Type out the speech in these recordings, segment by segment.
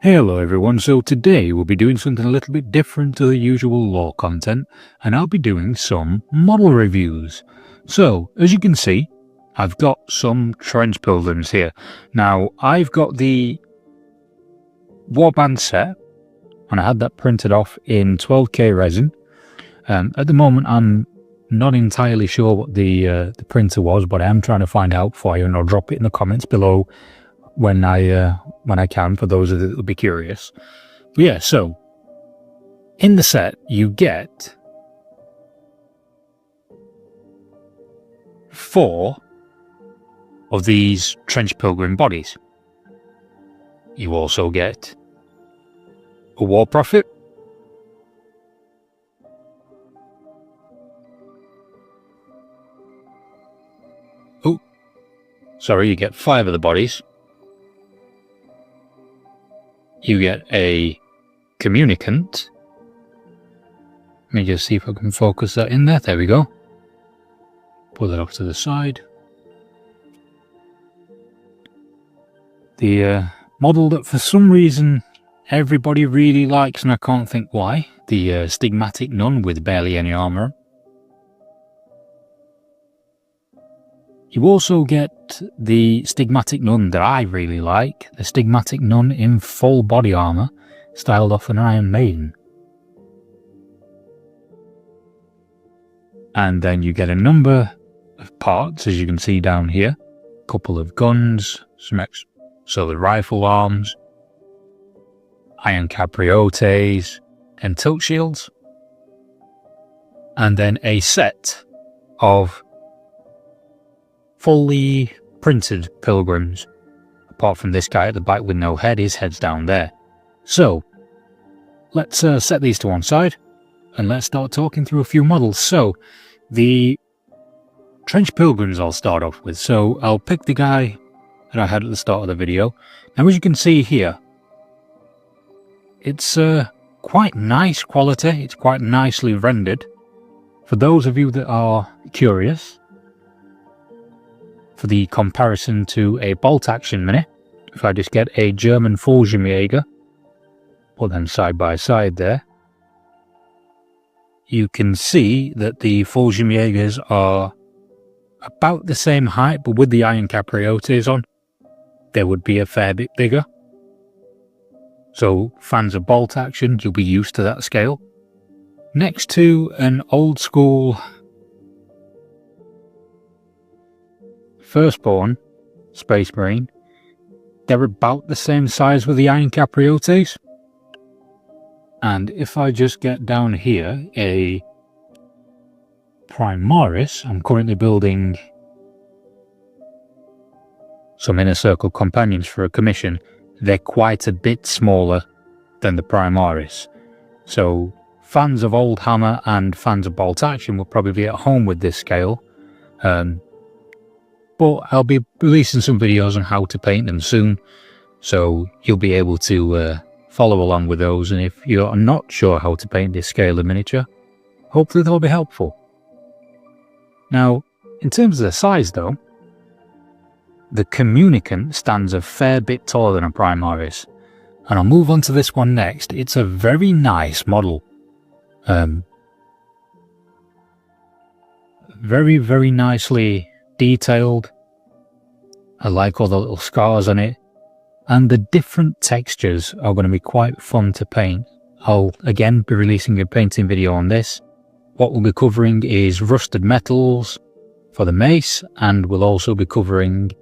Hello everyone, so today we'll be doing something a little bit different to the usual lore content, and I'll be doing some model reviews. So, as you can see, I've got some Trench Pilgrims here. Now, I've got the warband set, and I had that printed off in 12K resin. At the moment, I'm not entirely sure what the printer was, but I am trying to find out for you, and I'll drop it in the comments below when I can, for those that will be curious. But yeah, so in the set you get 4 of these Trench Pilgrim bodies. You also get a War Prophet, you get 5 of the bodies. You get a Communicant. Let me just see if I can focus that in there. There we go. Pull that off to the side. The model that for some reason everybody really likes, and I can't think why. The Stigmatic Nun with barely any armour. You also get the Stigmatic Nun that I really like, the Stigmatic Nun in full body armour, styled off an Iron Maiden. And then you get a number of parts, as you can see down here. A couple of guns, so the rifle arms, iron capriotes, and tilt shields. And then a set of fully printed pilgrims, apart from this guy at the back with no head. His head's down there. So let's set these to one side and let's start talking through a few models. So the Trench Pilgrims I'll start off with. So I'll pick the guy that I had at the start of the video. Now, as you can see here, it's quite nice quality. It's quite nicely rendered. For those of you that are curious, for the comparison to a boltaction mini, if I just get a German Fallschirmjäger, put them side by side there, you can see that the Fallschirmjägers are about the same height, but with the iron capriotes on, they would be a fair bit bigger. So fans of bolt action, you'll be used to that scale. Next to an old school Firstborn Space Marine, they're about the same size with the iron capriotes. And if I just get down here a Primaris, I'm currently building some inner circle companions for a commission. They're quite a bit smaller than the Primaris. So fans of old hammer and fans of bolt action will probably be at home with this scale. But I'll be releasing some videos on how to paint them soon, so you'll be able to follow along with those. And if you're not sure how to paint this scale of miniature, hopefully they'll be helpful. Now, in terms of the size though, the Communicant stands a fair bit taller than a Primaris, and I'll move on to this one next. It's a very nice model. Very, very nicely detailed. I like all the little scars on it, and the different textures are going to be quite fun to paint. I'll again be releasing a painting video on this. What we'll be covering is rusted metals for the mace, and we'll also be covering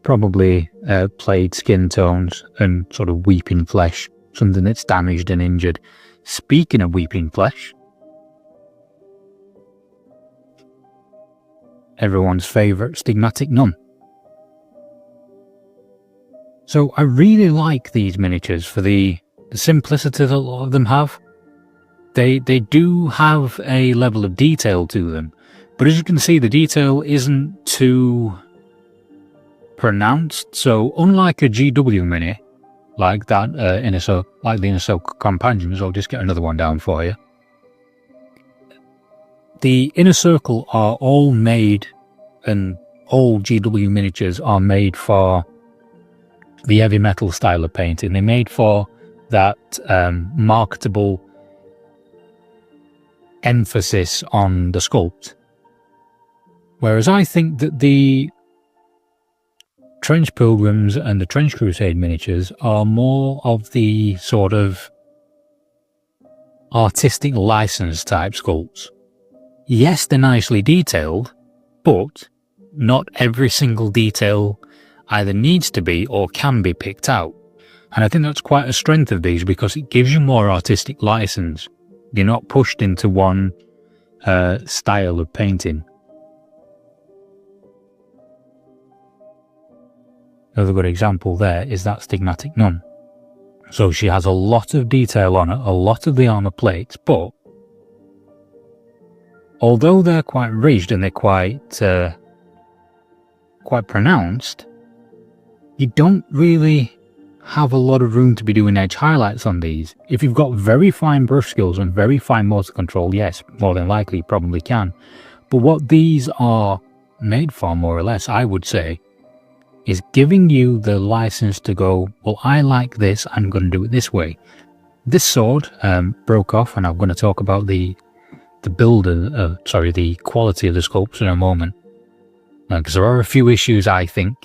probably played skin tones and sort of weeping flesh, something that's damaged and injured. Speaking of weeping flesh, everyone's favourite Stigmatic Nun. So I really like these miniatures for the simplicity that a lot of them have. They do have a level of detail to them, but as you can see, the detail isn't too pronounced. So unlike a GW mini, like that like the Inner Circle Companions, I'll just get another one down for you. The Inner Circle are all made, and all GW miniatures are made for the heavy metal style of painting. They made for that marketable emphasis on the sculpt. Whereas I think that the Trench Pilgrims and the Trench Crusade miniatures are more of the sort of artistic license type sculpts. Yes, they're nicely detailed, but not every single detail either needs to be or can be picked out. And I think that's quite a strength of these, because it gives you more artistic license. You're not pushed into one style of painting. Another good example there is that Stigmatic Nun. So she has a lot of detail on it, a lot of the armour plates, but although they're quite ridged and they're quite pronounced, you don't really have a lot of room to be doing edge highlights on these. If you've got very fine brush skills and very fine motor control, yes, more than likely you probably can. But what these are made for, more or less, I would say, is giving you the license to go, well, I like this, I'm going to do it this way. This sword broke off, and I'm going to talk about the quality of the sculpts in a moment. Because there are a few issues, I think,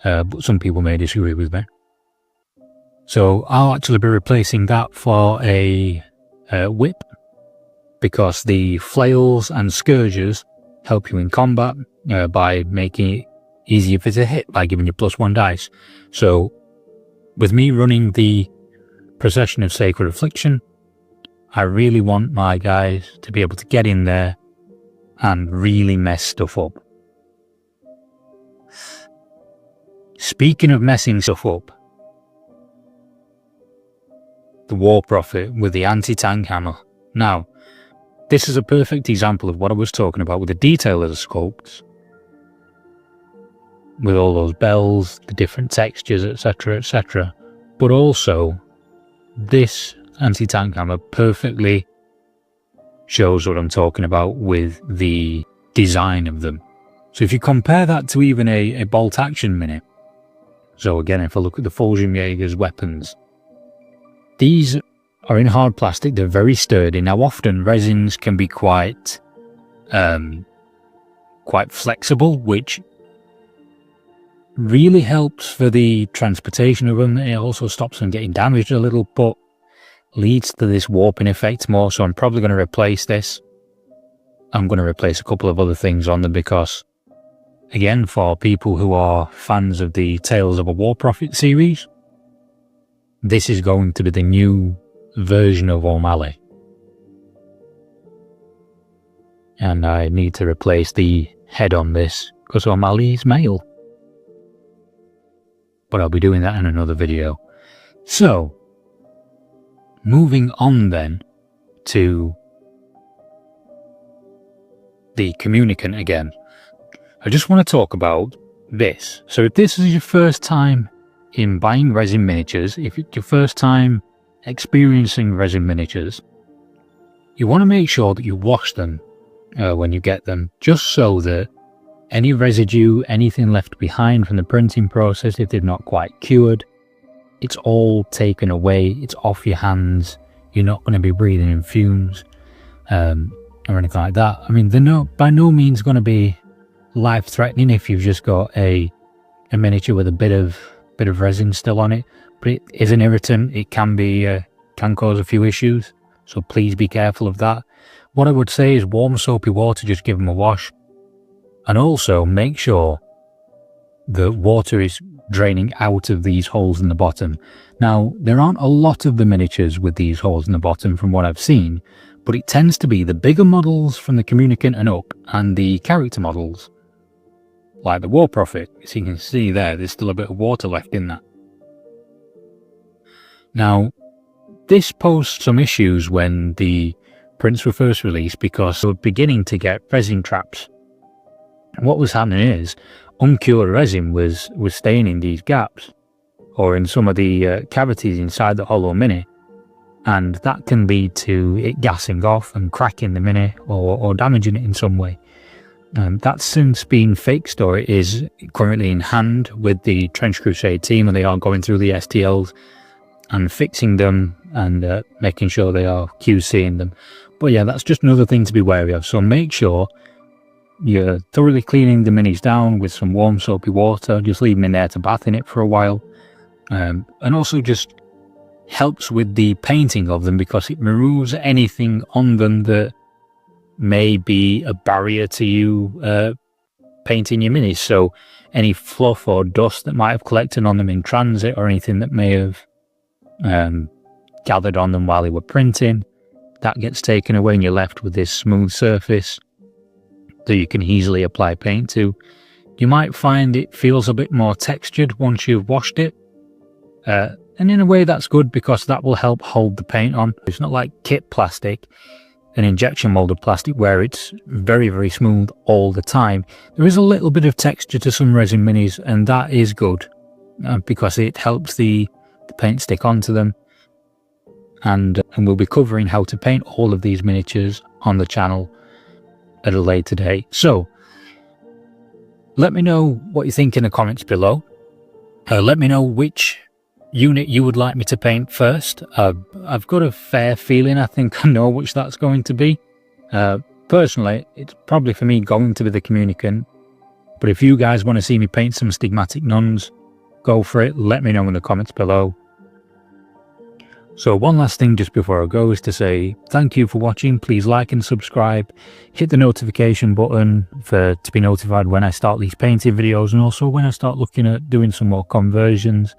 but some people may disagree with me. So I'll actually be replacing that for a whip, because the flails and scourges help you in combat by making it easier for it to hit by giving you +1 dice. So with me running the Procession of Sacred Affliction, I really want my guys to be able to get in there and really mess stuff up. Speaking of messing stuff up, the War Prophet with the anti-tank hammer. Now, this is a perfect example of what I was talking about with the detail of the sculpts, with all those bells, the different textures, etc, etc. But also, this anti-tank hammer perfectly shows what I'm talking about with the design of them. So if you compare that to even a bolt action minute, so again, if I look at the Fallschirmjäger's weapons, these are in hard plastic, they're very sturdy. Now often resins can be quite flexible, which really helps for the transportation of them. It also stops them getting damaged a little, but leads to this warping effect more. So I'm probably going to replace this. I'm going to replace a couple of other things on them, because again, for people who are fans of the Tales of a War Prophet series, this is going to be the new version of O'Malley. And I need to replace the head on this, because O'Malley is male. But I'll be doing that in another video. So, moving on then to the Communicant again. I just want to talk about this. So if this is your first time in buying resin miniatures, if it's your first time experiencing resin miniatures, you want to make sure that you wash them when you get them, just so that any residue, anything left behind from the printing process, if they're not quite cured, it's all taken away, it's off your hands, you're not going to be breathing in fumes or anything like that. I mean, they're by no means going to be life-threatening if you've just got a miniature with a bit of resin still on it, but it is an irritant. It can cause a few issues, so please be careful of that. What I would say is warm soapy water, just give them a wash. And also make sure the water is draining out of these holes in the bottom. Now, there aren't a lot of the miniatures with these holes in the bottom from what I've seen, but it tends to be the bigger models from the Communicant and up, and the character models, like the War Prophet. As you can see there's still a bit of water left in that. Now, this posed some issues when the prints were first released, because they were beginning to get resin traps. What was happening is uncured resin was staying in these gaps, or in some of the cavities inside the hollow mini, and that can lead to it gassing off and cracking the mini, or damaging it in some way. That's since been fixed, or it is currently in hand with the Trench Crusade team, and they are going through the STLs and fixing them and making sure they are QCing them. But yeah, that's just another thing to be wary of. So make sure you're thoroughly cleaning the minis down with some warm soapy water. Just leave them in there to bath in it for a while. And also just helps with the painting of them, because it removes anything on them that may be a barrier to you painting your minis. So any fluff or dust that might have collected on them in transit, or anything that may have gathered on them while they were printing, that gets taken away and you're left with this smooth surface that you can easily apply paint to. You might find it feels a bit more textured once you've washed it, and in a way that's good, because that will help hold the paint on. It's not like kit plastic and injection molded plastic where it's very, very smooth all the time. There is a little bit of texture to some resin minis, and that is good because it helps the paint stick onto them. And we'll be covering how to paint all of these miniatures on the channel at a later date. So let me know what you think in the comments below. Let me know which unit you would like me to paint first. I've got a fair feeling I think I know which that's going to be. Personally, it's probably for me going to be the Communicant, but if you guys want to see me paint some Stigmatic Nuns, go for it. Let me know in the comments below. So one last thing just before I go is to say thank you for watching. Please like and subscribe, hit the notification button to be notified when I start these painting videos, and also when I start looking at doing some more conversions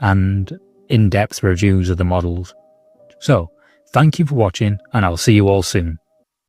and in-depth reviews of the models. So thank you for watching, and I'll see you all soon.